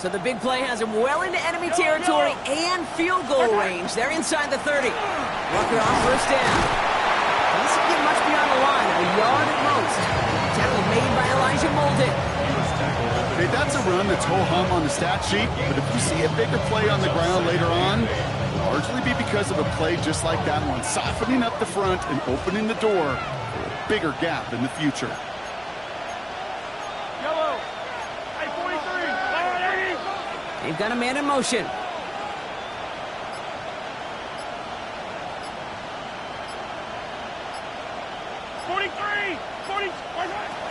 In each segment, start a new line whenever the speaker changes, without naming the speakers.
So the big play has him well into enemy territory and field goal range. They're inside the 30. Rucker on first down. He doesn't get much beyond the line, a yard at most. Tackle made by Elijah Molden.
Okay, that's a run that's ho-hum on the stat sheet, but if you see a bigger play on the ground later on, it'll largely be because of a play just like that one, softening up the front and opening the door for a bigger gap in the future.
They've got a man in motion.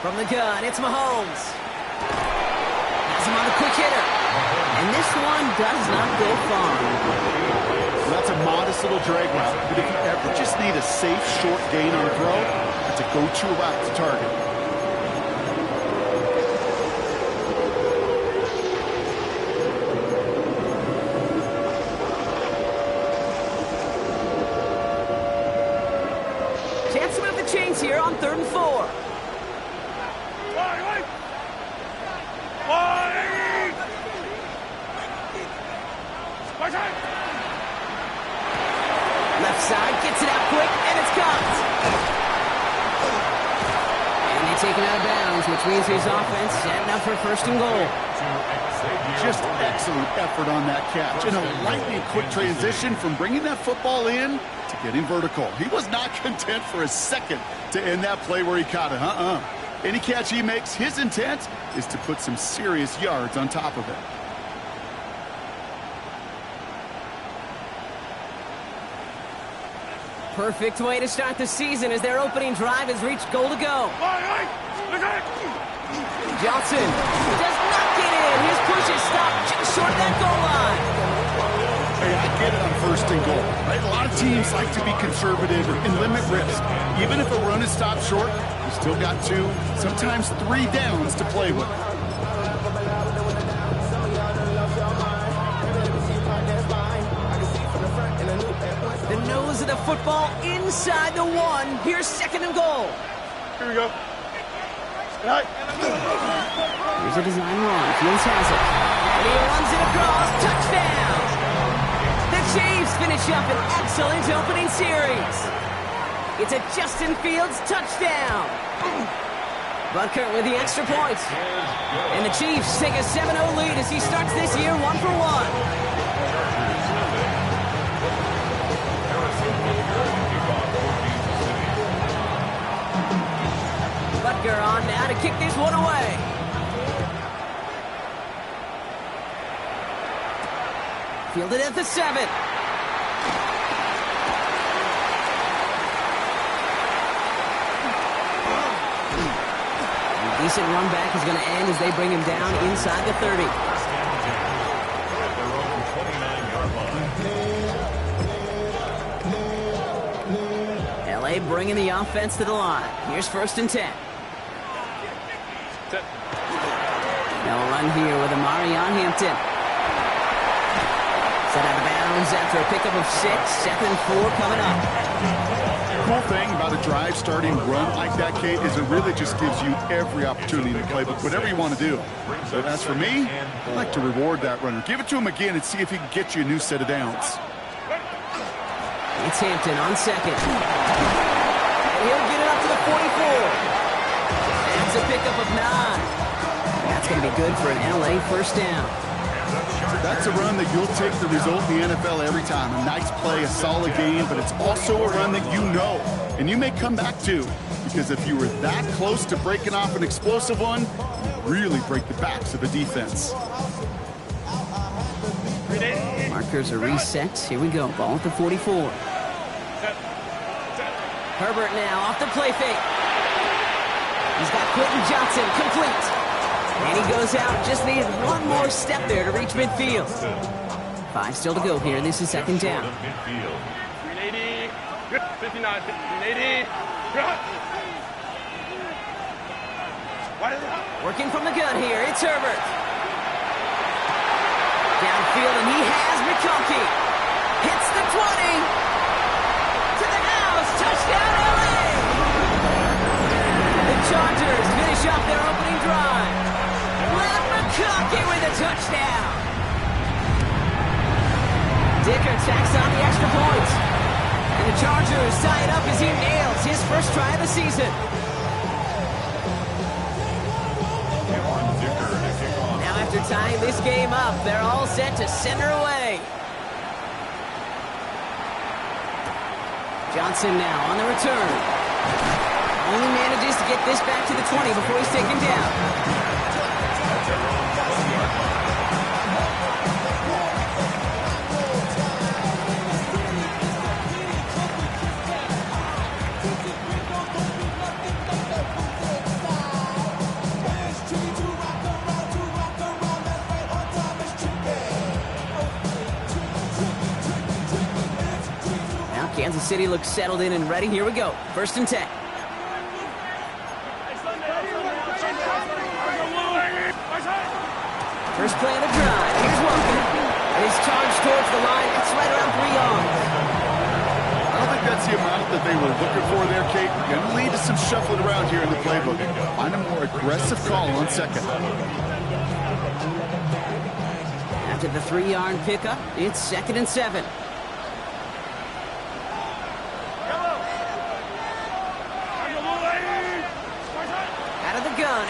From the gun, it's Mahomes. Has him on the quick hitter. And this one does not go far.
Well, that's a modest little drag route, but if you ever just need a safe, short gain on a throw, it's a go-to route to target.
Chance to move the chains here on 3rd and 4. Left side, gets it out quick, and it's caught. And they take him out of bounds, which means his offense setting up for 1st and goal.
Just excellent effort on that catch. And a lightning quick transition from bringing that football in to getting vertical. He was not content for a second to end that play where he caught it. Any catch he makes, his intent is to put some serious yards on top of it.
Perfect way to start the season as their opening drive has reached goal to go. Johnson does not get in. His push is stopped just short of that goal line.
Hey, I get it on 1st and goal, right? A lot of teams like to be conservative and limit risk. Even if a run is stopped short, you still got 2, sometimes 3 downs to play with.
The nose of the football inside the 1. Here's 2nd and goal.
Here we go. Right.
Here's a design run. Fields has it. And he runs it across. Touchdown. The Chiefs finish up an excellent opening series. It's a Justin Fields touchdown. Butker with the extra point. And the Chiefs take a 7-0 lead as he starts this year 1-for-1. Butker on now to kick this one away. Fielded at the 7. A decent run back is going to end as they bring him down inside the 30. LA bringing the offense to the line. Here's 1st and 10. They'll run here with Amari on Hampton. Set out of bounds after a pickup of 6. 2nd and 4 coming up.
The cool thing about a drive starting run like that, Kate, is it really just gives you every opportunity to play whatever you want to do. So as for me, I like to reward that runner. Give it to him again and see if he can get you a new set of downs.
It's Hampton on 2nd. And he'll get it up to the 44. That's a pickup of 9. That's going to be good for an LA 1st down.
That's a run that you'll take the result in the NFL every time. A nice play, a solid game, but it's also a run that you know and you may come back to, because if you were that close to breaking off an explosive one, you really break the backs of the defense.
Markers are reset. Here we go. Ball at the 44. Herbert now off the play fake. He's got Quentin Johnson complete. And he goes out. Just needed one more step there to reach midfield. 5 still to go here. This is 2nd down.
380. 59. 380.
Working from the gun here. It's Herbert. Downfield, and he has McConkey. Hits the 20. To the house. Touchdown, LA. The Chargers finish off their opening drive. Matt Cocky with a touchdown. Dicker tacks on the extra point. And the Chargers tie it up as he nails his first try of the season. Now after tying this game up, they're all set to center away. Johnson now on the return. Only manages to get this back to the 20 before he's taken down. Kansas City looks settled in and ready. Here we go. 1st and 10. First play of the drive. Here's Walker. And he's charged towards the line. That's right around 3 yards.
I don't think that's the amount that they were looking for there, Kate. Going to lead to some shuffling around here in the playbook. Find a more aggressive call on second.
After the 3-yard pickup, it's 2nd and 7.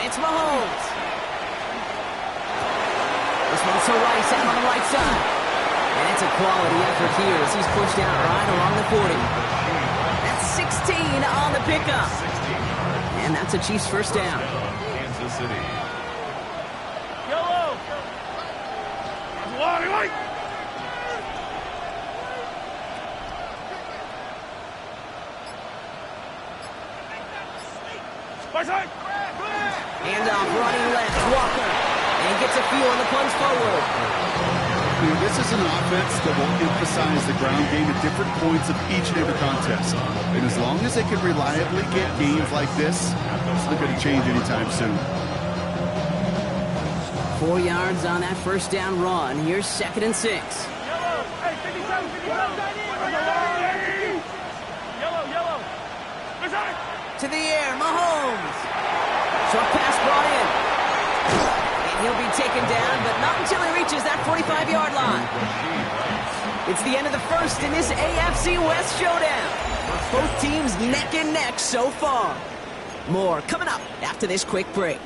It's Mahomes. This one's to Rice out on the right side. And it's a quality effort here as he's pushed out right along the 40. That's 16 on the pickup. And that's a Chiefs first down.
Kansas City.
Handoff running left, Walker. And gets a few on the plunge forward.
This is an offense that will emphasize the ground game at different points of each and every contest. And as long as they can reliably get games like this, it's not going to change anytime soon.
4 yards on that first down run. Here's 2nd and 6. To the air, Mahomes. Short pass brought in. And he'll be taken down, but not until he reaches that 45-yard line. It's the end of the first in this AFC West showdown. Both teams neck and neck so far. More coming up after this quick break.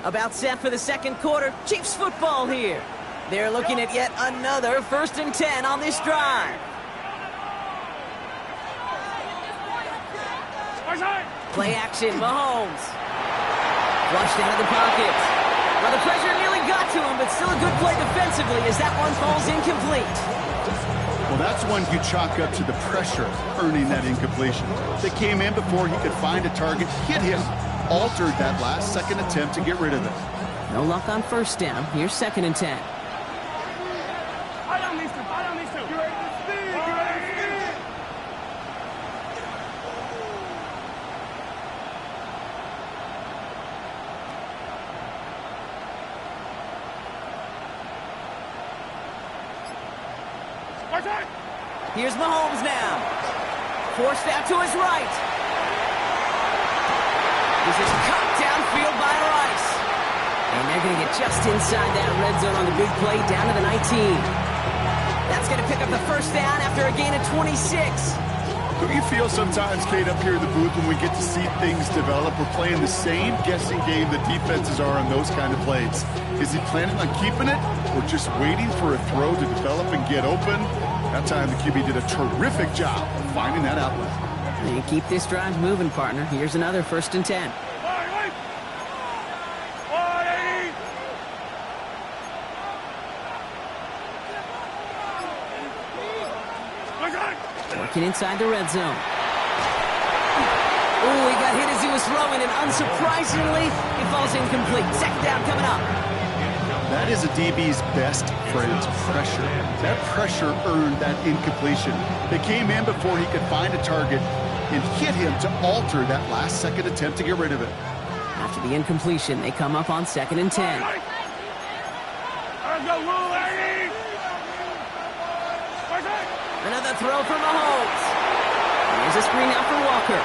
About set for the second quarter. Chiefs football here. They're looking at yet another 1st and 10 on this drive. Play action, Mahomes. Flushed out of the pocket. Well, the pressure nearly got to him, but still a good play defensively as that one falls incomplete.
Well, that's one you chalk up to the pressure earning that incompletion. They came in before he could find a target, hit him, altered that last second attempt to get rid of it.
No luck on first down. Here's 2nd and 10. Here's Mahomes now. Forced out to his right. This is cut downfield by Rice. And they're going to get just inside that red zone on the big play down to the 19. That's going to pick up the first down after a gain of 26.
Don't you feel sometimes, Kate, up here in the booth when we get to see things develop? We're playing the same guessing game that defenses are on those kind of plays. Is he planning on keeping it or just waiting for a throw to develop and get open? That time the QB did a terrific job of finding that outlet.
And keep this drive moving, partner. Here's another 1st and 10. Working inside the red zone. Oh, he got hit as he was throwing, and unsurprisingly, he falls incomplete. 2nd down coming up.
That is a DB's best friend, pressure. That pressure earned that incompletion. They came in before he could find a target and hit him to alter that last second attempt to get rid of it.
After the incompletion, they come up on 2nd and 10. Another throw for Mahomes. Here's a screen out for Walker.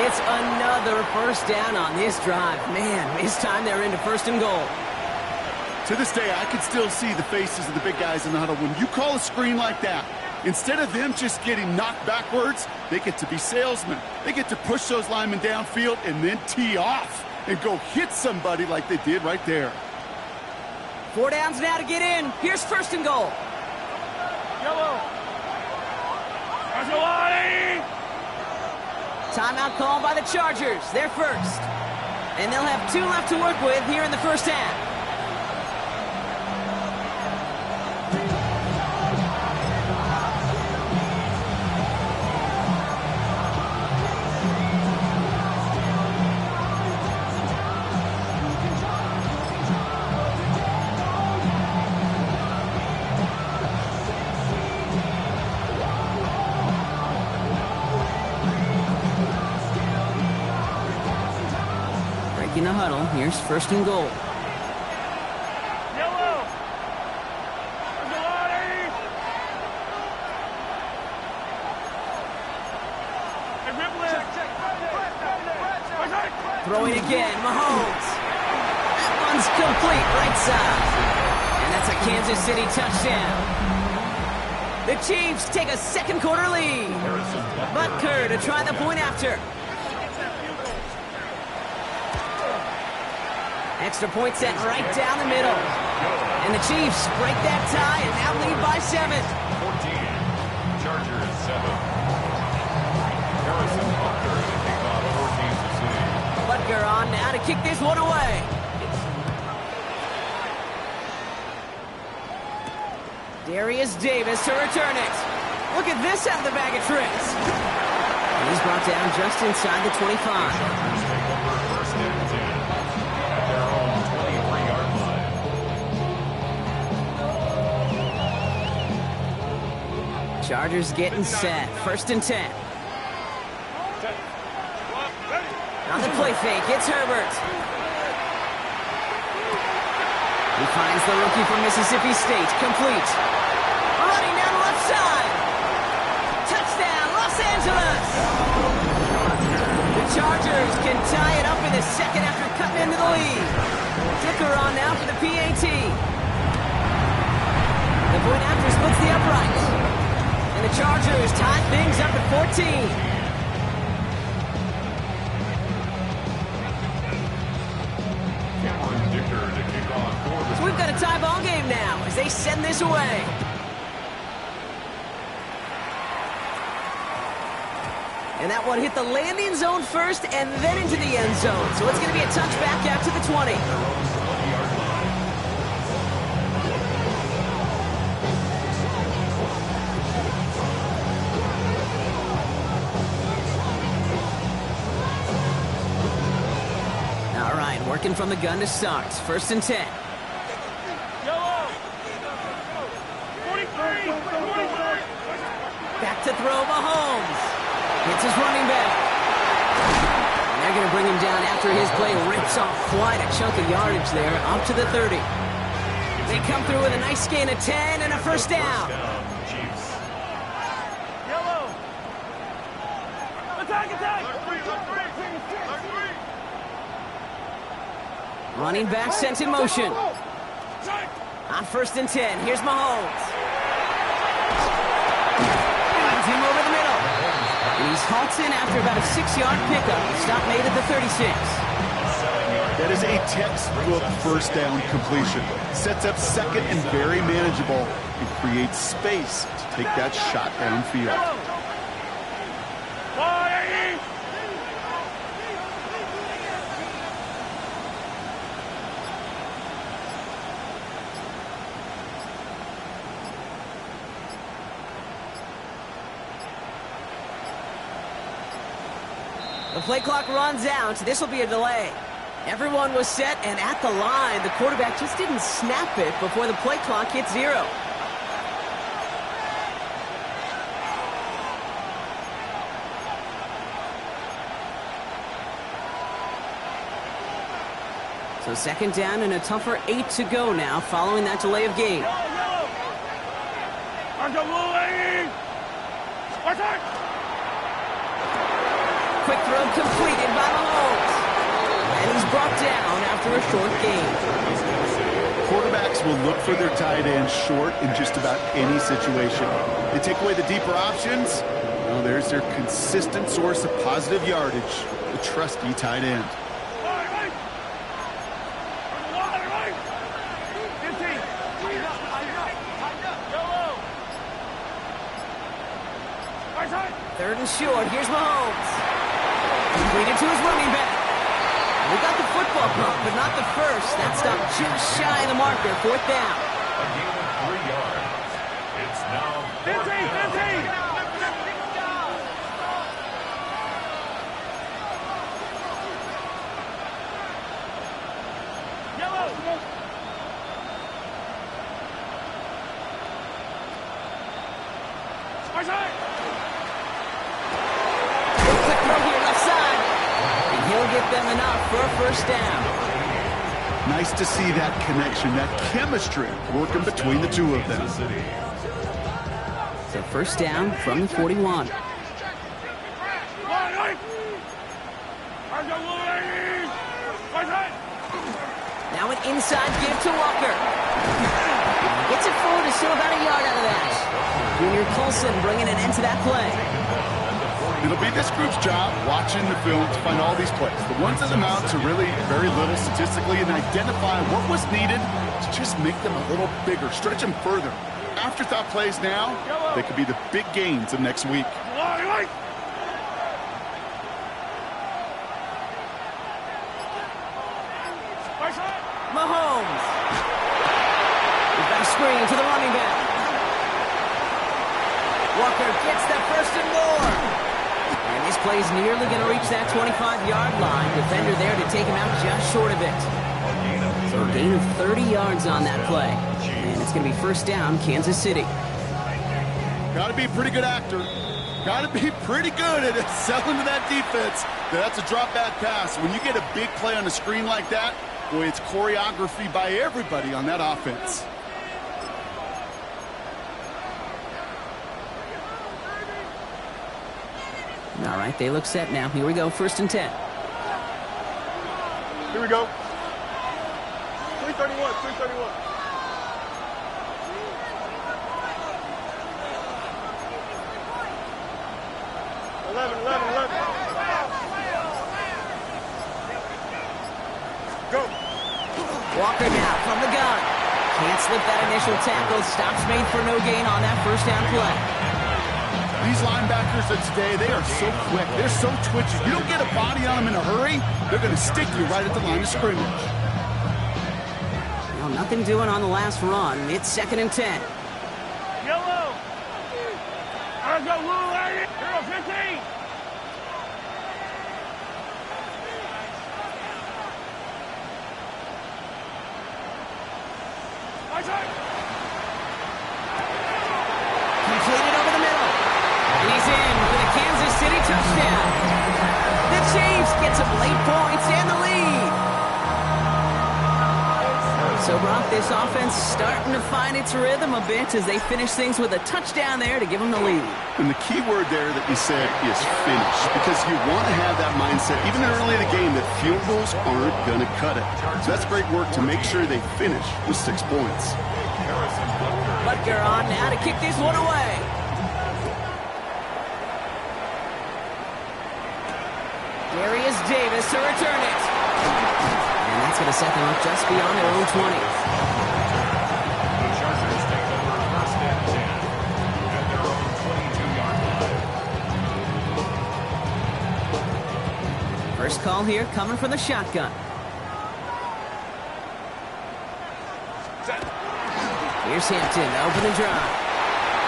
It's another first down on this drive. Man, this time they're into first and goal.
To this day, I can still see the faces of the big guys in the huddle. When you call a screen like that, instead of them just getting knocked backwards, they get to be salesmen. They get to push those linemen downfield and then tee off and go hit somebody like they did right there.
4 downs now to get in. Here's first and goal.
Yellow.
Timeout called by the Chargers. They're first. And they'll have 2 left to work with here in the first half. In the huddle, here's first and goal.
Yellow.
Throwing again, Mahomes. That one's complete, right side. And that's a Kansas City touchdown. The Chiefs take a second quarter lead. Butker to try the point after. Extra point set right down the middle. And the Chiefs break that tie and now lead by 7.
14. Chargers 7. Harrison Butker to kick off for Kansas City.
Butker on now to kick this one away. Darius Davis to return it. Look at this out of the bag of tricks. And he's brought down just inside the 25.
Chargers take over first and 10 at their own 23-yard line.
Chargers getting set. First and 10. On the play fake, it's Herbert. He finds the rookie from Mississippi State. Complete. Running down the left side. Touchdown, Los Angeles. The Chargers can tie it up in the second after cutting into the lead. Dicker on now for the PAT. The point after splits the upright. And the Chargers tie things up at 14. So we've got a tie ball game now as they send this away. And that one hit the landing zone first and then into the end zone. So it's going to be a touchback out to the 20. All right, working from the gun to start. First and 10. Back to throw, Mahomes. Hits his running back. And they're going to bring him down after his play rips off quite a chunk of yardage there, up to the 30. They come through with a nice gain of 10 and a first down.
Yellow. Attack, attack.
Running back sent in motion. On first and 10, here's Mahomes. Him over the middle. And he's halted after about a 6-yard pickup. Stop made at the 36.
That is a textbook first down completion. Sets up second and very manageable and creates space to take that shot downfield.
The play clock runs out. This will be a delay. Everyone was set and at the line. The quarterback just didn't snap it before the play clock hit 0. So second down and a tougher 8 to go now following that delay of game. quick throw completed by Mahomes. And he's brought down after a short gain.
Quarterbacks will look for their tight end short in just about any situation. They take away the deeper options. Well, there's their consistent source of positive yardage, the trusty tight end.
Third and short. Here's Mahomes. Completed to his running back. We got the football pump, but not the first. That stopped just shy of the marker. Fourth down.
A gain of 3 yards. It's now 15.
Quick throw here, left side. And he'll get them enough for a first down.
Nice to see that connection, that chemistry working between the two of them.
So first down from the 41. Now an inside give to Walker. Gets it forward to still about a yard out of that. Junior Colson bringing an end to that play.
It'll be this group's job watching the film to find all these plays. The ones that amount to really very little statistically and identify what was needed to just make them a little bigger, stretch them further. Afterthought plays now, they could be the big gains of next week.
Mahomes. We've got a screen to the running back. Walker gets that first and more. And this play's nearly going to reach that 25-yard line. Defender there to take him out just short of it. So a gain of 30 yards on that play. And it's going to be first down, Kansas City.
Got to be a pretty good actor. Got to be pretty good at selling to that defense. That's a drop back pass. When you get a big play on the screen like that, boy, it's choreography by everybody on that offense.
All right, they look set now. Here we go, first and 10.
Here we go. 331, 331. Go.
Walker now from the gun. Can't slip that initial tackle. Stops made for no gain on that first down play.
These linebackers of today, they are so quick. They're so twitchy. You don't get a body on them in a hurry, they're going to stick you right at the line of scrimmage.
Well, nothing doing on the last run. It's second and 10.
Yellow. Let's go, Lou, lady. Hero 15.
Completed over the middle. He's in for the Kansas City touchdown. The Chiefs get some late points and the lead. So, Brock, this offense starting to find its rhythm a bit as they finish things with a touchdown there to give them the lead.
And the key word there that you said is finish, because you want to have that mindset, even early in the game, that field goals aren't going to cut it. So that's great work to make sure they finish with 6 points.
Butker on now to kick this one away. Darius Davis to return it. And that's going to set them up just beyond their own 20.
The Chargers take over first and 10 at their own 22-yard line.
First call here coming from the shotgun. Here's Hampton, open the drive.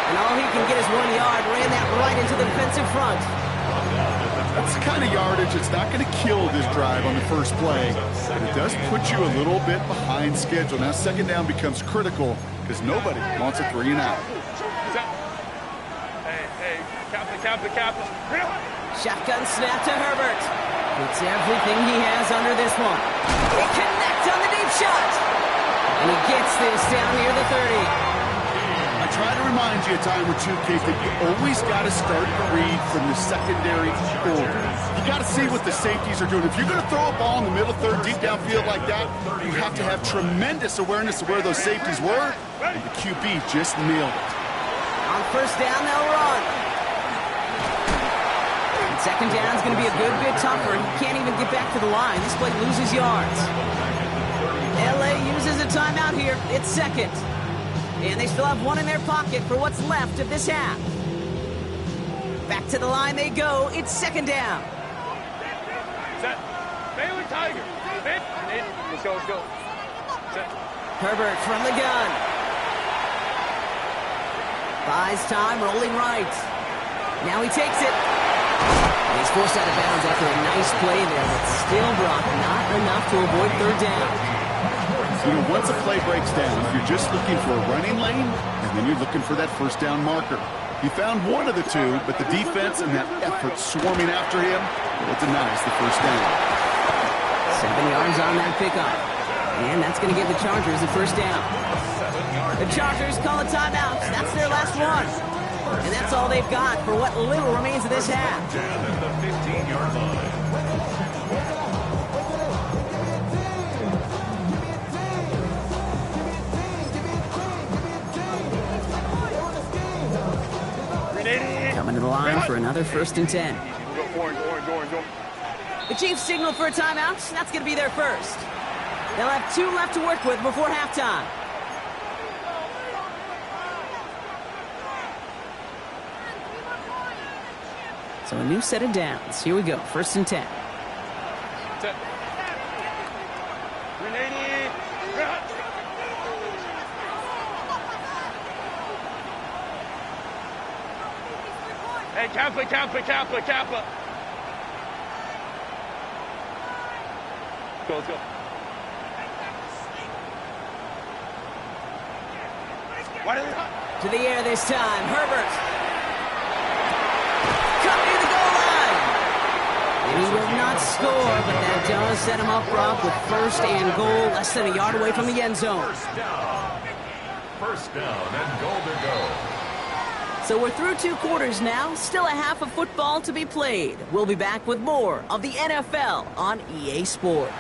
And all he can get is 1 yard, ran that right into the defensive front.
That's the kind of yardage that's not going to kill this drive on the first play, but it does put you a little bit behind schedule. Now second down becomes critical because nobody wants a 3 and out.
Hey, captain.
Shotgun snap to Herbert. It's everything he has under this one. He connects on the deep shot. And he gets this down near the 30.
I try to remind you a time or two, Kate, that you always got to start the read from the secondary forward. You got to see what the safeties are doing. If you're going to throw a ball in the middle third, deep downfield like that, you have to have tremendous awareness of where those safeties were, and the QB just nailed it.
On first down, they'll run. And second down is going to be a good bit tougher. He can't even get back to the line. This play loses yards. LA uses a timeout here. It's second. And they still have one in their pocket for what's left of this half. Back to the line they go. It's second down.
Set. Bailey Tiger. Let's go, let's go. Set.
Herbert from the gun. Buys time, rolling right. Now he takes it. And he's forced out of bounds after a nice play there, but still, Brock, not enough to avoid third down.
You know, once a play breaks down, you're just looking for a running lane, and then you're looking for that first down marker. He found one of the two, but the defense and that effort swarming after him, well, it denies the first down.
7 yards on that pickup. And that's going to give the Chargers the first down. The Chargers call a timeout. That's their last one. And that's all they've got for what little remains of this half.
Down at the 15-yard line.
Coming to the line for another first and 10.
Orange.
The Chiefs signal for a timeout. That's going to be their first. They'll have 2 left to work with before halftime. So a new set of downs. Here we go. First and 10.
Set. Grenade. Hey, Kappa. Let's go.
To the air this time. Herbert. Cut near the goal line. And he will not score, but that does set him up, Brock, with first and goal, less than a yard away from the end zone.
First down and goal to go.
So we're through 2 quarters now. Still a half of football to be played. We'll be back with more of the NFL on EA Sports.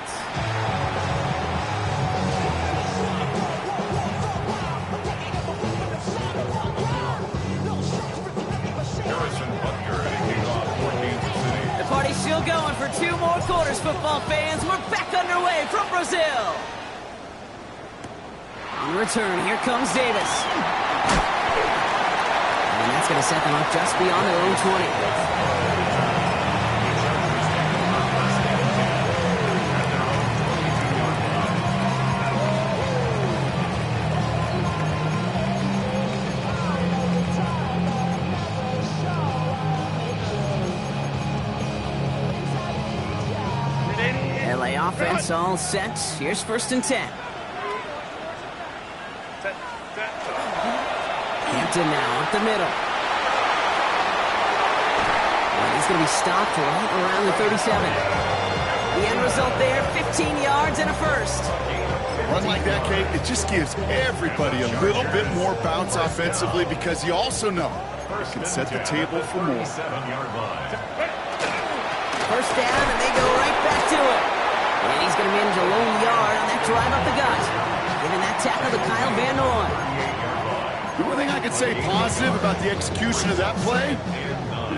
The party's still going for 2 more quarters, football fans. We're back underway from Brazil. On return, here comes Davis. And that's going to set them up just beyond their own 20. LA offense all set. Here's first and 10. Hampton now up the middle. And he's going to be stopped right around the 37. The end result there, 15 yards and a first.
Run like that, Kate, it just gives everybody a little bit more bounce offensively because you also know it can set the table for more.
First down, and they go right back to it. And he's going to manage a lone yard on that drive up the gut. Giving that tackle to Kyle Van Noy.
The only thing I could say positive about the execution of that play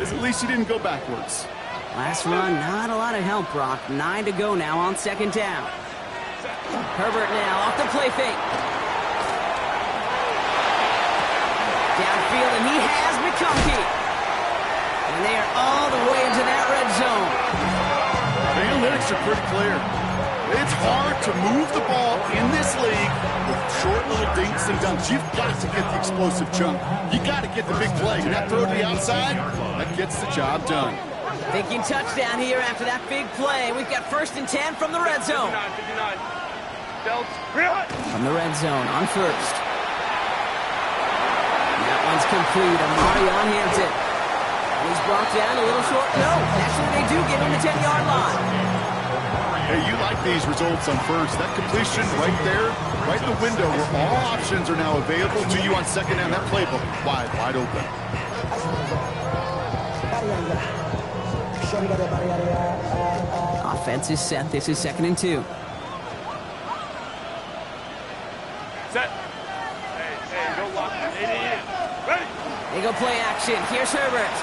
is at least he didn't go backwards.
Last run, not a lot of help, Brock. 9 to go now on second down. Herbert now off the play fake. Downfield, and he has McConkey. And they are all the way into that red zone.
The analytics are pretty clear. It's hard to move the ball in this league with short little dinks and dunks. You've got to get the explosive chunk. You got to get the big play. And that throw to the outside, that gets the job done.
Thinking touchdown here after that big play. We've got first and 10 from the red zone.
59.
From the red zone on first. And that one's complete. Amari on Hampton. And he's brought down a little short. No, actually they do get him the 10-yard line.
Hey, you like these results on first. That completion right there, right in the window where all options are now available to you on second down. That playbook wide open.
Offense is set. This is 2nd and 2.
Set. Hey, go lock. Hey, ready.
They go play action. Here's Herbert.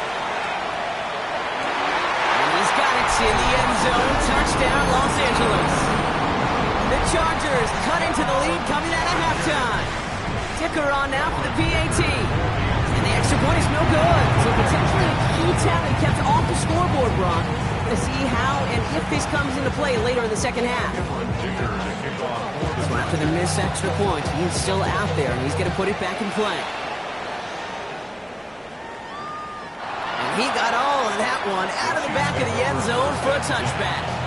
And he's got it in the end zone. Touchdown, Los Angeles. The Chargers cut into the lead coming out of halftime. Ticker on now for the PAT. And the extra point is no good. So potentially a key talent kept off the scoreboard, Brock, to see how and if this comes into play later in the second half. So after the missed extra point, he's still out there, and he's going to put it back in play. And he got all of that one out of the back of the end zone for a touchback.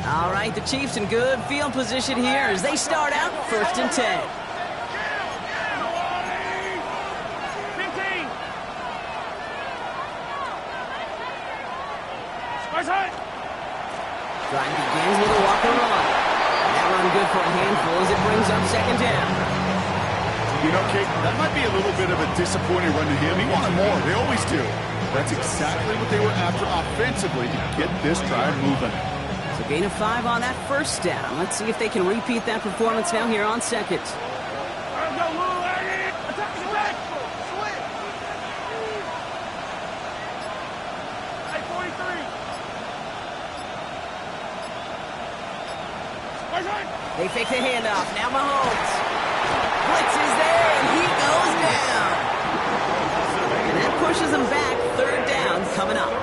All right, the Chiefs in good field position here as they start out 1st and 10.
15. Right.
Drive begins with a walker run. That run good for a handful as it brings up 2nd down.
You know, Kate, that might be a little bit of a disappointing run to him. He wanted more. They always do. That's exactly what they were after offensively to get this drive moving.
So gain of 5 on that 1st down. Let's see if they can repeat that performance now here on 2nd. They fake the handoff. Now Mahomes. Blitz is there, and he goes down. And that pushes them back. 3rd down coming up.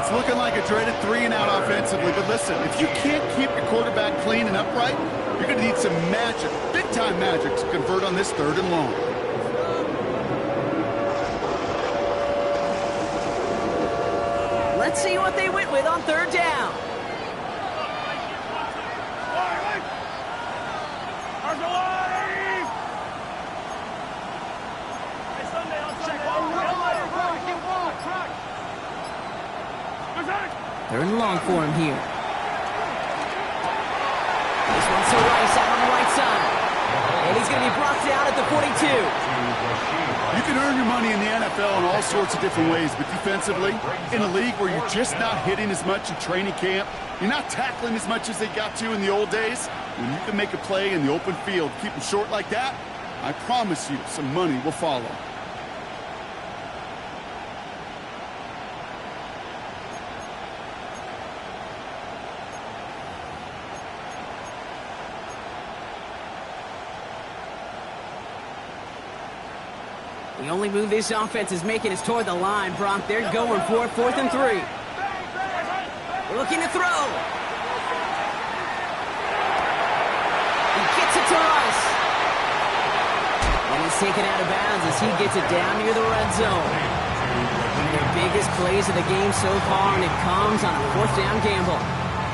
It's looking like a dreaded 3-and-out offensively. But listen, if you can't keep your quarterback clean and upright, you're going to need some magic, big-time magic, to convert on this 3rd and long.
Let's see what they went with on 3rd down. Third and long for him here. This one's to Rice out on the right side. And he's going to be brought down at the 42.
You can earn your money in the NFL in all sorts of different ways, but defensively, in a league where you're just not hitting as much in training camp, you're not tackling as much as they got to in the old days, when you can make a play in the open field, keep them short like that, I promise you some money will follow.
The only move this offense is making is toward the line, Brock. They're going for it, 4th and 3. Looking to throw. He gets it to Rice. And he's taken out of bounds as he gets it down near the red zone. Their biggest plays of the game so far, and it comes on a 4th down gamble.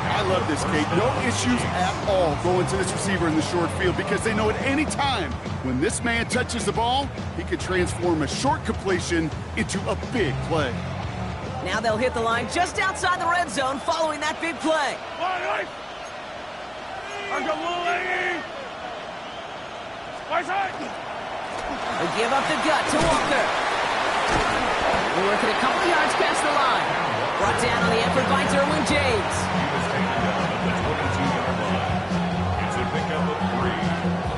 I love this, Kate. No issues at all going to this receiver in the short field because they know at any time when this man touches the ball, he can transform a short completion into a big play.
Now they'll hit the line just outside the red zone following that big play. They give up the gut to Walker. We're working a couple yards past the line. Brought down on the effort by Derwin James.
It's a pickup of 3.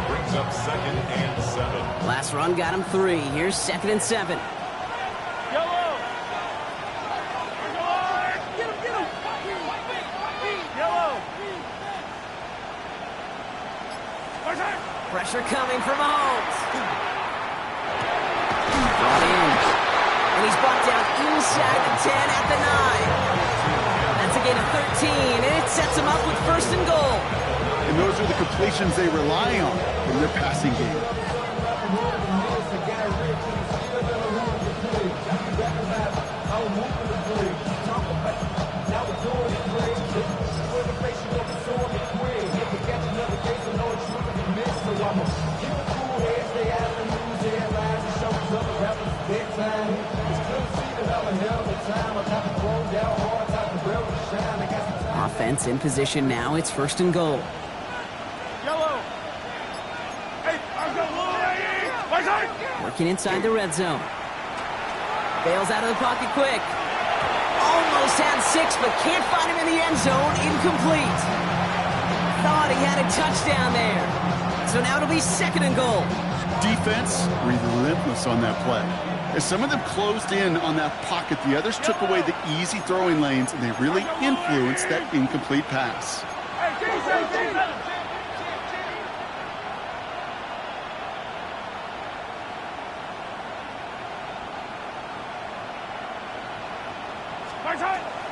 Brings up 2nd and 7.
Last run got him 3. Here's 2nd and 7.
Yellow. Get him. Yellow.
Pressure coming from Mahomes. Brought in. And he's brought down inside the 10 at the 9. That's a gain of 13, and it sets him up with 1st and goal.
And those are the completions they rely on in their passing game.
defense in position now. It's 1st and goal.
Yellow. Hey, I'm going. My side.
Working inside the red zone. Bails out of the pocket quick. Almost had 6, but can't find him in the end zone. Incomplete. Thought he had a touchdown there. So now it'll be 2nd and goal.
Defense relentless on that play. As some of them closed in on that pocket, the others took away the easy throwing lanes, and they really influenced that incomplete pass.
Hey, defense.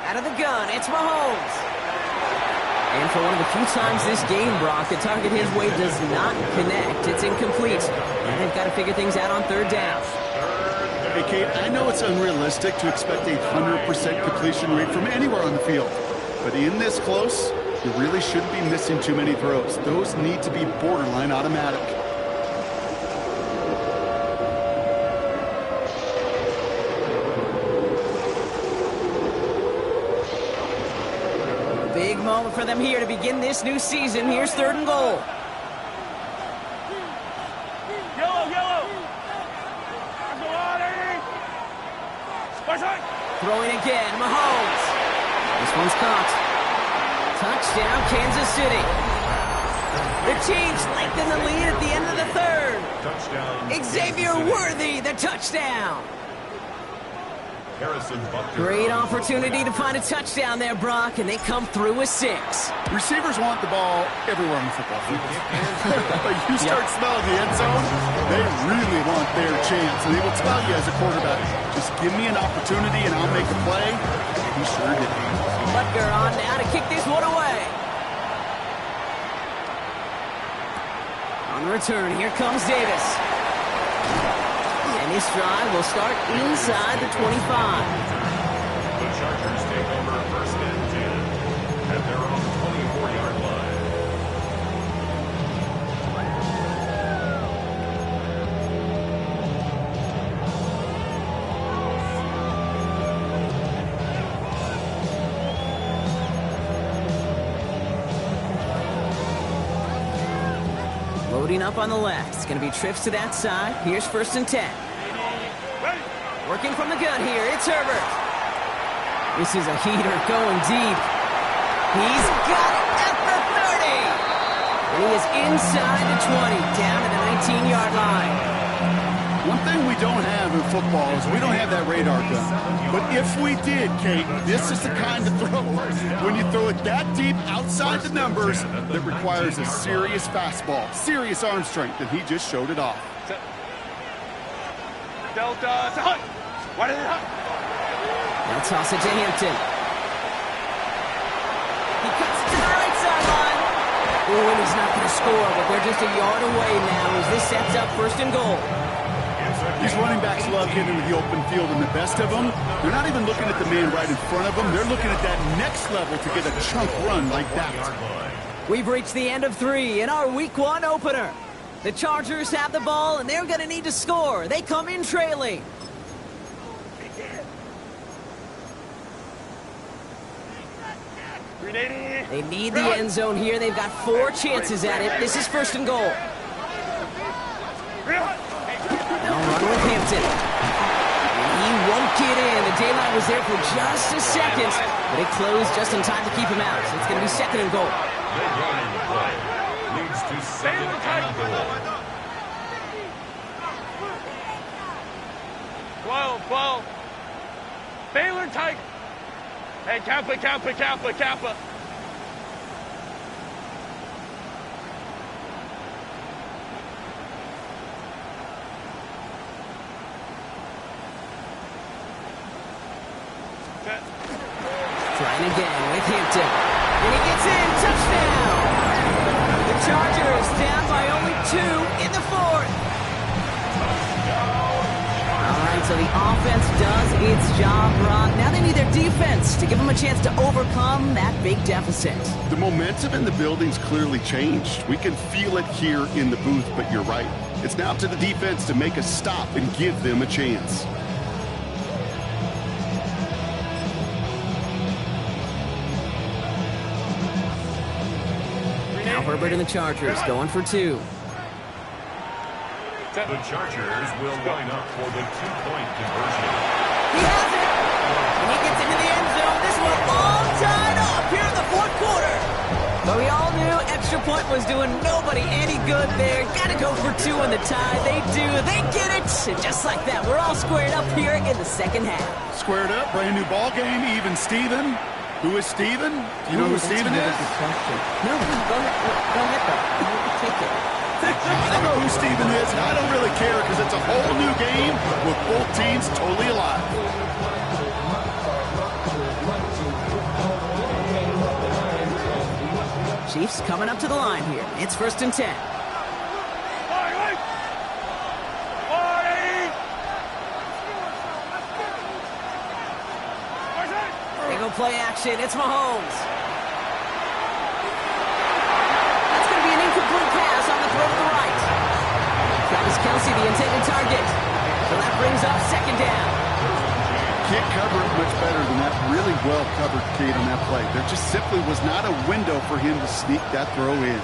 Out of the gun, it's Mahomes. And for one of the few times this game, Brock, the target his way does not connect. It's incomplete. And they've got to figure things out on 3rd down.
Hey, Kate, I know it's unrealistic to expect a 100% completion rate from anywhere on the field. But in this close, you really shouldn't be missing too many throws. Those need to be borderline automatic.
Big moment for them here to begin this new season. Here's 3rd and goal.
Yellow. I'm going. My side.
Throwing again, Mahomes. This one's caught. Touchdown, Kansas City. The Chiefs lengthen the lead at the end of the 3rd.
Touchdown.
Xavier Worthy, the touchdown.
Harrison Butker.
Great opportunity to find a touchdown there, Brock, and they come through with 6.
Receivers want the ball everywhere on the football field. But you start smelling the end zone, they really want their chance. And they will tell you as a quarterback, just give me an opportunity and I'll make a play. He sure did.
Butker on now to kick this one away. On the return, here comes Davis. And this drive will start inside the 25.
The Chargers take over 1st and 10 at their own 24-yard line.
Loading up on the left. It's going to be trips to that side. Here's 1st and 10. Working from the gun here, it's Herbert. This is a heater going deep. He's got it at the 30. And he is inside the 20, down to the 19-yard line.
One thing we don't have in football is we don't have that radar gun. But if we did, Kate, this is the kind of throw when you throw it that deep outside the numbers that requires a serious fastball, serious arm strength, and he just showed it off.
Delta. Hunt. What is it?
Now toss it to Hampton. He cuts it to the right sideline. Oh, and he's not going to score, but they're just a yard away now as this sets up 1st and goal.
These running backs love getting into the open field, and the best of them, they're not even looking at the man right in front of them. They're looking at that next level to get a chunk run like that.
We've reached the end of 3 in our Week 1 opener. The Chargers have the ball, and they're going to need to score. They come in trailing. They need the end zone here. They've got 4 chances at it. This is 1st and goal. Now run with Hampton. He won't get in. The daylight was there for just a second, but it closed just in time to keep him out. So it's going to be 2nd and goal.
The running play leads to 2nd and goal.
12. Baylor Tiger. Hey, Kappa.
Trying again with Hampton. And he gets in. Touchdown! The Chargers down by only 2 in the 4th. All right, so the offense does its job, Brock. Now they need their defense to give them a chance to overcome that big deficit.
The momentum in the building's clearly changed. We can feel it here in the booth, but you're right. It's now up to the defense to make a stop and give them a chance.
Herbert and the Chargers going for two.
The Chargers will line up for the two-point conversion.
He has it! And he gets into the end zone. This one all tied up here in the fourth quarter. But we all knew extra point was doing nobody any good there. Got to go for two in the tie. They do. They get it. And just like that, we're all squared up here in the second half.
Squared up, brand new ball game, even Steven. Who is Steven? Do you know who Steven is?
No, go ahead though. Take it.
I know who Steven is, and I don't really care because it's a whole new game with both teams totally alive.
Chiefs coming up to the line here. It's 1st and 10. They go play action. It's Mahomes. That's going to be an incomplete pass on the throw to the right. Travis Kelce, the intended target. So that brings up 2nd down.
Can't cover it much better than that really well-covered Kate on that play. There just simply was not a window for him to sneak that throw in.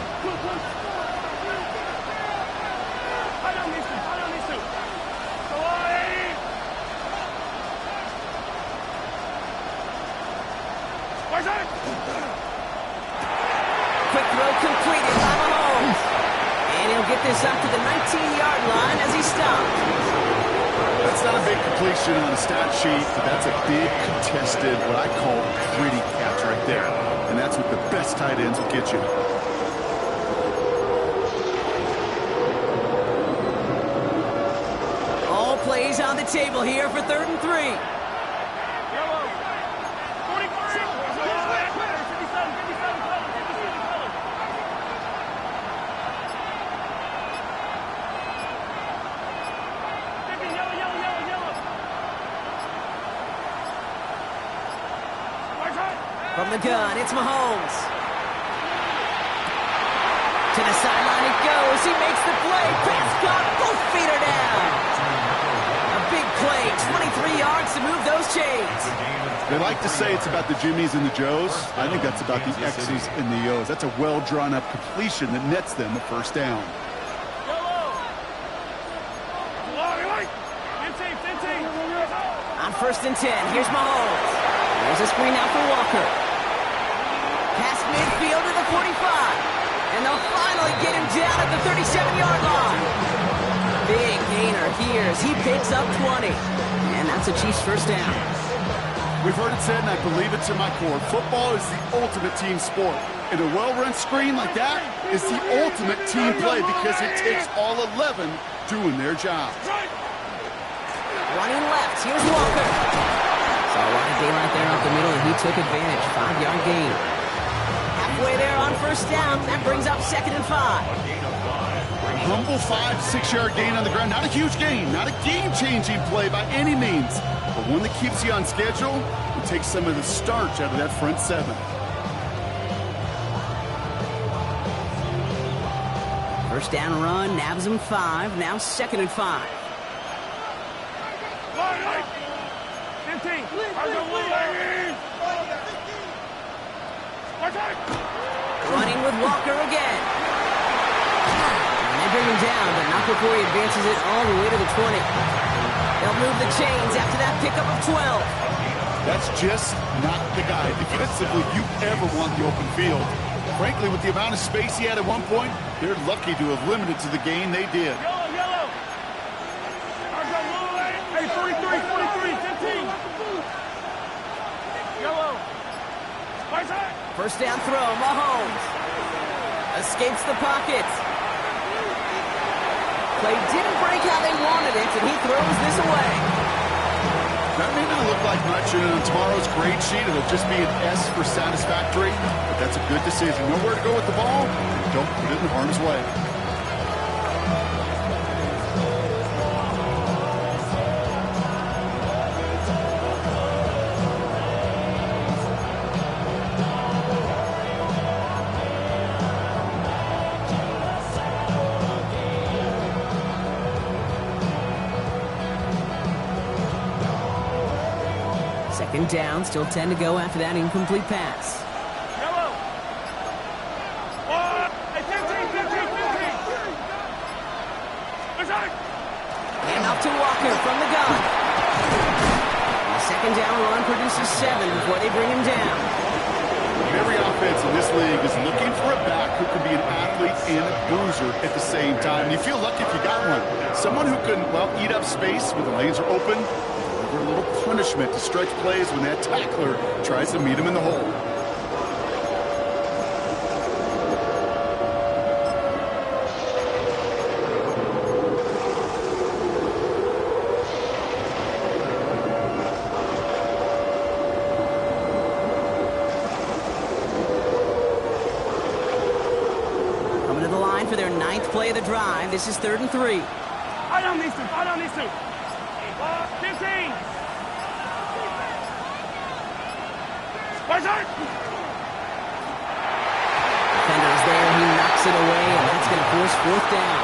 Quick throw completed by Mahomes. And he'll get this up to the 19-yard line as he stopped.
That's not a big completion on a stat sheet, but that's a big contested, what I call pretty catch right there. And that's what the best tight ends will get you.
All plays on the table here for 3rd and 3. From the gun, it's Mahomes. To the sideline it goes. He makes the play. Pass caught. Both feet are down. A big play. 23 yards to move those chains.
They like to say it's about the Jimmies and the Joes. I think that's about the X's and the O's. That's a well-drawn-up completion that nets them a 1st down.
On 1st and 10, here's Mahomes. There's a screen out for Walker. Past midfield to the 45. And they'll finally get him down at the 37-yard line. Big gainer here as he picks up 20. And that's a Chiefs 1st down.
We've heard it said, and I believe it to my core, football is the ultimate team sport. And a well-run screen like that is the ultimate team play because it takes all 11 doing their job.
Running left, here's Walker. Saw a lot of daylight there up the middle, and he took advantage. 5-yard gain. Halfway there on 1st down. That brings up 2nd and 5.
Humble 5-6-yard gain on the ground. Not a huge gain, not a game-changing play by any means, but one that keeps you on schedule and takes some of the starch out of that front 7.
First down run, nabs him 5. Now 2nd and 5. Running with Walker again. And they bring him down, but not before he advances it all the way to the 20. They'll move the chains after that pickup of 12.
That's just not the guy defensively you ever want the open field. Frankly, with the amount of space he had at one point, they're lucky to have limited to the gain they did.
Hey, 43, 15. Yellow.
First down throw, Mahomes. Escapes the pocket. Play didn't break how they wanted it, and he throws this away.
That may not look like much, and on tomorrow's grade sheet, it'll just be an S for satisfactory, but that's a good decision. Know where to go with the ball, and don't put it in harm's way.
Second down, still 10 to go after that incomplete pass.
Yellow. Hey,
to Walker from the gun. And the second down run produces 7 before they bring him down.
Every offense in this league is looking for a back who can be an athlete and a bruiser at the same time. You feel lucky if you got one. Someone who can, well, eat up space when the lanes are open, deliver a little punishment to stretch plays when that tackler tries to meet him in the hole.
For their 9th play of the drive. This is 3rd and 3.
I don't need to. 15. Where's it?
Defender is there. He knocks it away, and that's going to force 4th down.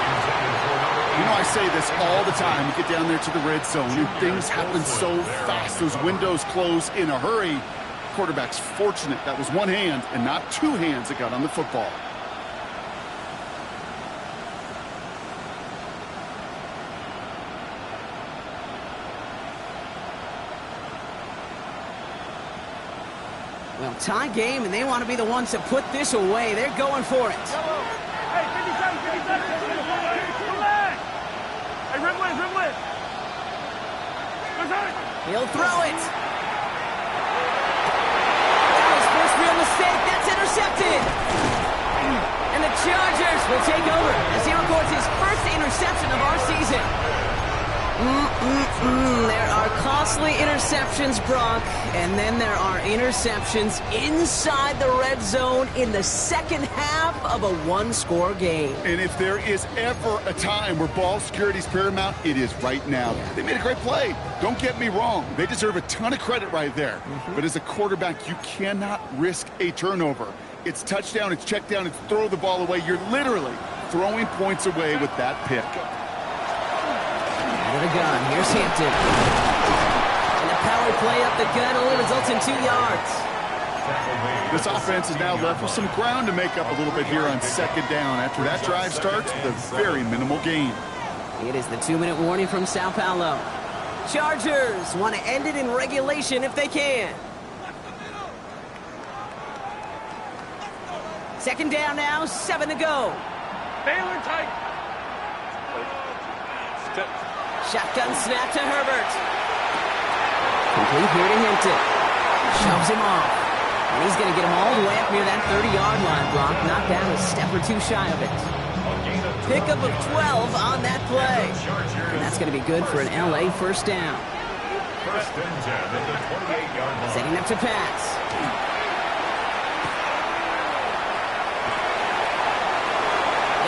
You know, I say this all the time. You get down there to the red zone, and things happen so fast. Those windows close in a hurry. Quarterback's fortunate that was one hand and not two hands that got on the football.
Well, tie game, and they want to be the ones to put this away. They're going for it.
Hey, 57. Hey, dribble it.
He'll throw it. That was first real mistake. That's intercepted. And the Chargers will take over as he records his first interception of our season. There are costly interceptions, Brock, and then there are interceptions inside the red zone in the second half of a one-score game.
And if there is ever a time where ball security is paramount, it is right now. They made a great play. Don't get me wrong. They deserve a ton of credit right there. But as a quarterback, you cannot risk a turnover. It's touchdown, it's check down, it's throw the ball away. You're literally throwing points away with that pick.
Out of the gun, here's Hampton. And the power play up the gut only results in 2 yards.
This offense is now left with some ground to make up a little bit here on 2nd down after that drive starts with a very minimal gain.
It is the 2-minute warning from Sao Paulo. Chargers want to end it in regulation if they can. 2nd down now, 7 to go.
Baylor tight.
Shotgun snap to Herbert. Complete here to Hinton. Shoves him off. And he's going to get him all the way up near that 30-yard line, Brock. Not bad, a step or two shy of it. Pickup of 12 on that play. And that's going to be good for an LA first down.
First and 10 at the 28-yard line.
Setting up to pass.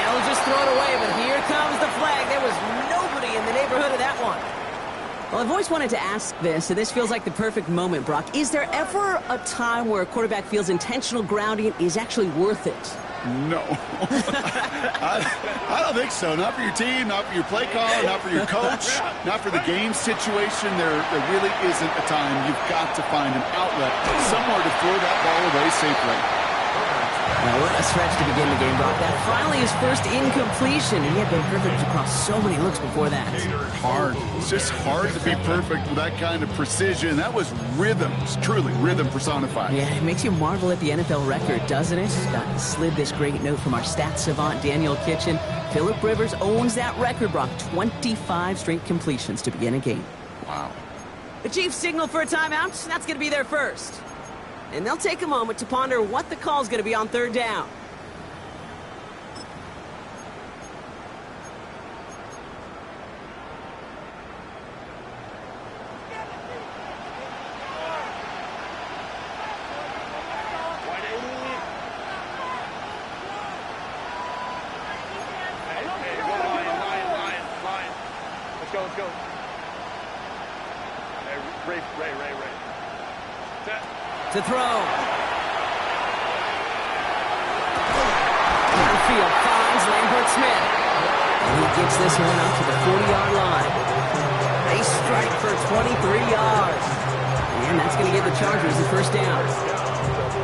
They'll just throw it away, but here comes the flag. There was nobody in the neighborhood of that one. Well, I've always wanted to ask this, and this feels like the perfect moment, Brock. Is there ever a time where a quarterback feels intentional grounding is actually worth it?
No. I don't think so. Not for your team, not for your play caller, not for your coach, not for the game situation. There really isn't a time. You've got to find an outlet, somewhere to throw that ball away safely.
Now, what a stretch to begin the game, Brock. That finally his first incompletion, and he had been perfect across so many looks before that.
Hard. It's just hard to be perfect with that kind of precision. That was rhythm. It's truly rhythm personified.
Yeah, it makes you marvel at the NFL record, doesn't it? Slid this great note from our stats savant, Daniel Kitchen. Phillip Rivers owns that record, Brock. 25 straight completions to begin a game.
Wow.
The Chiefs signal for a timeout. That's going to be their first. And they'll take a moment to ponder what the call is going to be on 3rd down.
Let's go. Hey, Ray.
To throw. Downfield finds Lambert Smith. And he gets this one up to the 40-yard line. They strike for 23 yards. And that's going to give the Chargers the first down.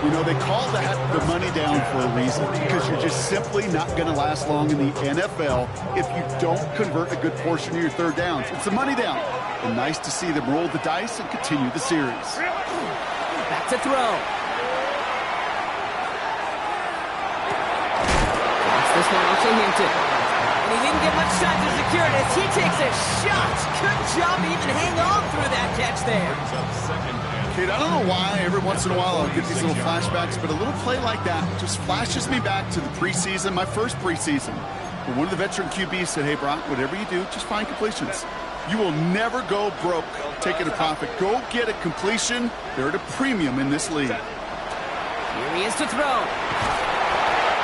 You know, they call that the money down for a reason, because you're just simply not going to last long in the NFL if you don't convert a good portion of your third downs. It's the money down. And nice to see them roll the dice and continue the series.
Back to throw. That's this one off to Hinton. And he didn't get much time to secure it as he takes a shot. Good job to even hang on through that catch there.
Kate, I don't know why every once in a while I'll get these little flashbacks, but a little play like that just flashes me back to the preseason, my first preseason. When one of the veteran QBs said, hey, Brock, whatever you do, just find completions. You will never go broke taking a profit. Go get a completion. They're at a premium in this league.
Here he is to throw.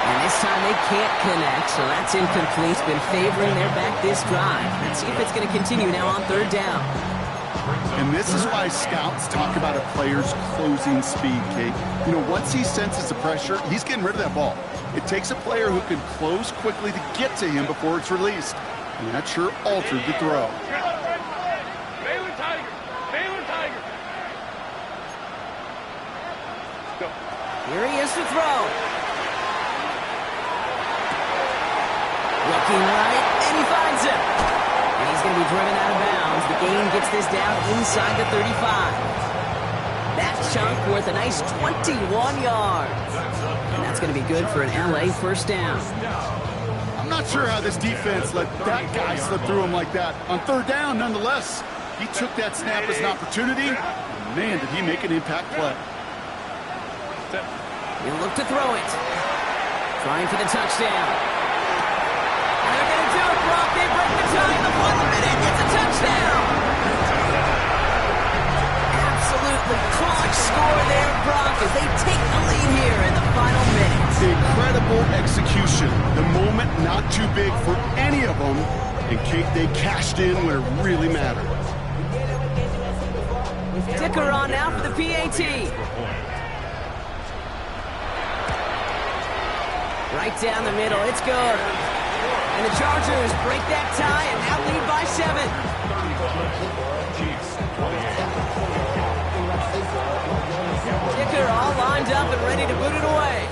And this time they can't connect, so that's incomplete. Been favoring their back this drive. Let's see if it's going to continue now on third down.
And this is why scouts talk about a player's closing speed, Kate. You know, once he senses the pressure, he's getting rid of that ball. It takes a player who can close quickly to get to him before it's released. And that sure altered the throw.
Baylor Tiger. Baylor Tiger. Go.
Here he is to throw. Looking right, and he finds him. And he's going to be driven out of bounds. The gain gets this down inside the 35. That chunk worth a nice 21 yards. And that's going to be good for an LA first down.
I'm not sure how this defense let that guy slip through him like that. On third down, nonetheless, he took that snap as an opportunity. And man, did he make an impact play.
He'll look to throw it. Trying for the touchdown. And they're going to do it, Brock. They break the tie in the 1 minute. It's a touchdown. Absolutely clutch score there, Brock, as they take the lead here in the final minutes.
Incredible execution. The moment not too big for any of them. And Kate, they cashed in when it really mattered.
Ticker on now for the PAT. Right down the middle. It's good. And the Chargers break that tie and now lead by 7. Ticker all lined up and ready to boot it away.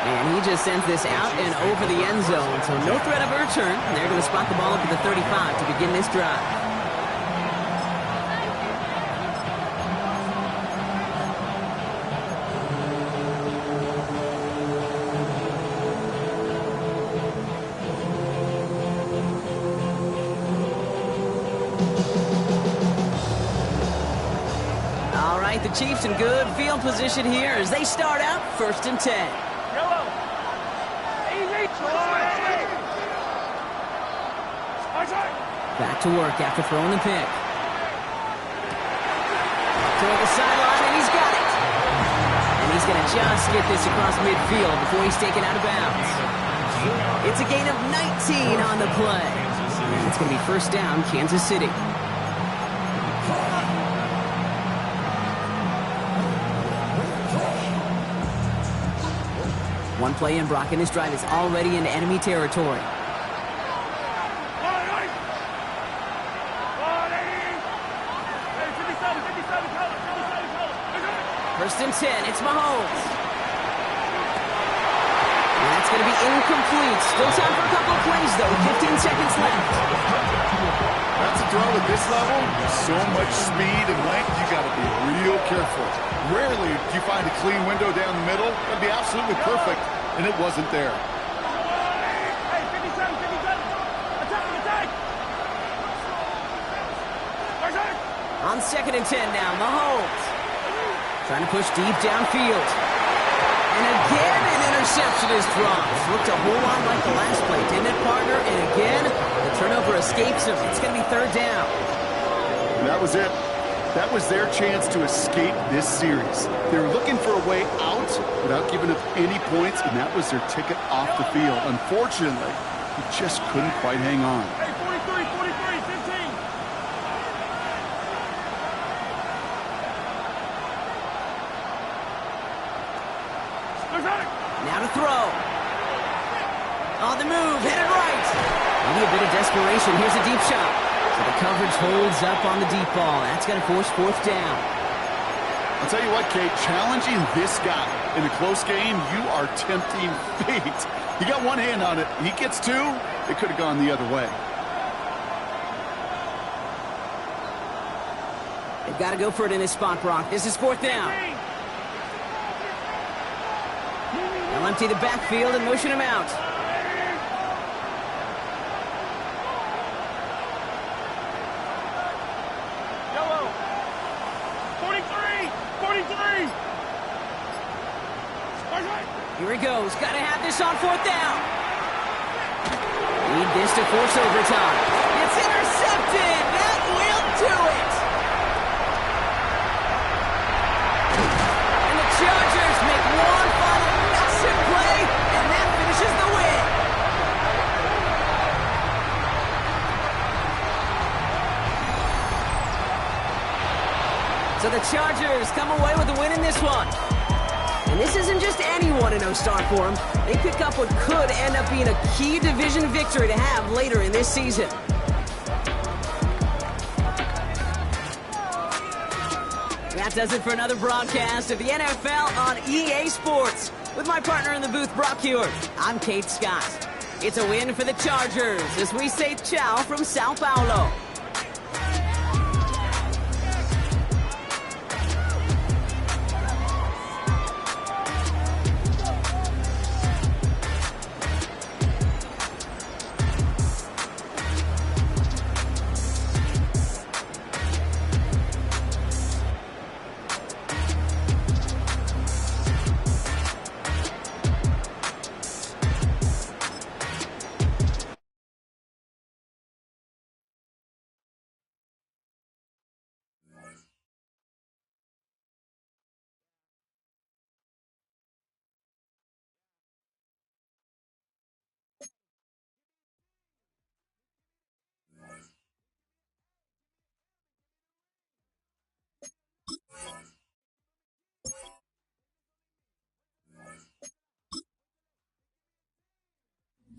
And he just sends this out and over the end zone, so no threat of a return. And they're going to spot the ball up at the 35 to begin this drive. All right, the Chiefs in good field position here as they start out 1st and 10.
Yellow. Easy.
Back to work after throwing the pick. Toward the sideline, and he's got it. And he's going to just get this across midfield before he's taken out of bounds. It's a gain of 19 on the play. And it's going to be first down, Kansas City. One play in, Brock, and this drive is already into enemy territory. First and 10, it's Mahomes. And that's going to be incomplete. Still time for a couple of plays, though. 15 seconds left.
That's a throw at this level. So much speed and length, you got to be real careful. Rarely do you find a clean window down the middle. That'd be absolutely perfect, and it wasn't there.
Hey, 57, 57. Attack.
On 2nd and 10 now, Mahomes. Trying to push deep downfield. And again, an interception is dropped. Looked a whole lot like the last play, didn't it, partner? And again, the turnover escapes him. It's going to be 3rd down.
And that was it. That was their chance to escape this series. They were looking for a way out without giving up any points, and that was their ticket off the field. Unfortunately, he just couldn't quite hang on.
Hey, 43, 15.
Now to throw. On the move, hit it right. Maybe a bit of desperation. Here's a deep shot. So the coverage holds up on the deep ball. That's going to force fourth down.
I'll tell you what, Kate, challenging this guy in a close game, you are tempting fate. He got one hand on it. He gets two. It could have gone the other way.
They've got to go for it in this spot, Brock. This is fourth down. They'll empty the backfield and motion him out.
Yellow. 43. 43.
Here he goes. Got to have this on fourth down. Need this to force overtime. It's intercepted. That will do it. And the Chargers make one final massive play, and that finishes the win. So the Chargers come away with a win in this one. And this isn't just any 1-0 start for them. They pick up what could end up being a key division victory to have later in this season. That does it for another broadcast of the NFL on EA Sports. With my partner in the booth, Brock Hewitt, I'm Kate Scott. It's a win for the Chargers as we say ciao from Sao Paulo.